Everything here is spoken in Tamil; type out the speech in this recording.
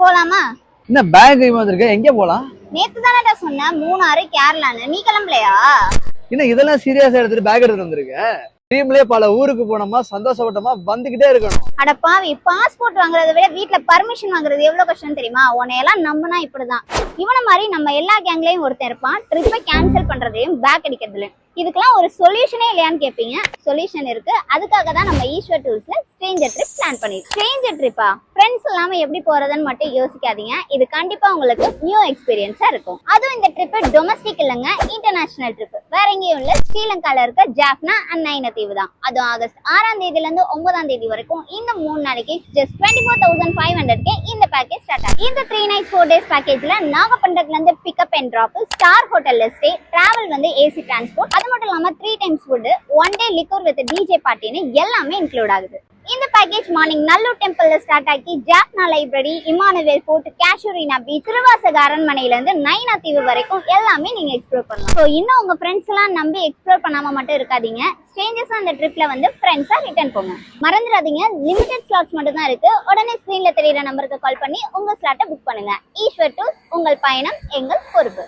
போலாமா? என்ன பேக் வந்திருக்க? எங்க போலாம்? நேத்து தானடா சொன்னேன் மூணாறு கேரளான்னு. நீ கிளம்பலையா? என்ன இதெல்லாம் சீரியஸா எடுத்துட்டு பேக் எடுத்து வந்திருக்க? ட்ரீம்லயே பல ஊருக்கு போனோமா, சந்தோஷப்பட்டோமா, வந்துகிட்டே இருக்கணும். அட பாவி, பாஸ்போர்ட் வாங்குறதை விட வீட்டுல பர்மிஷன் வாங்குறது எவ்வளவு கஷ்டம் தெரியுமா? உன்னையெல்லாம் நம்பினா இப்படிதான். இவன மாதிரி நம்ம எல்லா கேங்லயும் ஒருத்தன் இருப்பான், ட்ரிப்பை கேன்சல் பண்றதையும் பேக் அடிக்கிறதுல. இதுக்கெல்லாம் ஒரு சொல்யூஷனே இல்லையான்னு கேட்பீங்க. சொல்யூஷன் இருக்கு. அதுக்காக தான் நம்ம ஈஸ்வர் டூர்ஸ்ல ஸ்ட்ரேஞ்சர் ட்ரிப் பிளான் பண்ணிருக்கோம். ஸ்ட்ரேஞ்சர் ட்ரிப்பா? ஃப்ரெண்ட்ஸ் இல்லாம எப்படி போறதுன்னு மட்டும் யோசிக்காதீங்க. இது கண்டிப்பா உங்களுக்கு நியூ எக்ஸ்பீரியன்ஸா இருக்கும். அதுவும் இந்த ட்ரிப் டொமஸ்டிக் இல்லைங்க, இன்டர்நேஷனல் ட்ரிப். வேற எங்கேயும் இல்ல, ஸ்ரீலங்கால இருக்க ஜாஃப்னா அண்ட் நைனதீவு தான். அதுவும் ஆகஸ்ட் 6ஆம் தேதியில இருந்து 9ஆம் தேதி வரைக்கும் இந்த 3 நாளைக்கு ஜஸ்ட் 24,500க்கு இந்த பேக்கேஜ் ஸ்டார்ட் ஆகும். இந்த 3 nights 4 days பேக்கேஜ்ல நாகப்பட்டினத்துல இருந்து பிக்கப் அண்ட் டிராப், ஸ்டார் ஹோட்டல்ல ஸ்டே, டிராவல் வந்து ஏசி டிரான்ஸ்போர்ட், அது மட்டும் இல்லாம 3 times food, 1 day liquor with DJ பார்ட்டின்னு எல்லாமே இன்க்ளூட் ஆகுது. இந்த பேக்கேஜ் மார்னிங் நல்லூர் டெம்பிள்ல ஸ்டார்ட் ஆகி Jaffna library, Emmanuel fort, Casuarina beach, திருவாசக அரண்மனையில இருந்து நைனா தீவு வரைக்கும் எல்லாமே நீங்க எக்ஸ்ப்ளோர் பண்ணலாம். ஸோ இன்னும் உங்க ஃப்ரெண்ட்ஸ் எல்லாம் நம்பி எக்ஸ்ப்ளோர் பண்ணாம மட்டும் இருக்காதீங்க. ஸ்ட்ரேஞ்சர்ஸ் அந்த ட்ரிப்ல வந்து ஃப்ரெண்ட்ஸா ரிட்டர்ன் போங்க. மறந்துடாதீங்க, லிமிடெட் ஸ்லாட்ஸ் மட்டும் தான் இருக்கு. உடனே ஸ்கிரீன்ல தெரியுற நம்பருக்கு கால் பண்ணி உங்க ஸ்லாட்டை புக் பண்ணுங்க. ஈஸ்வர் டூர்ஸ், உங்கள் பயணம் எங்கள் பொறுப்பு.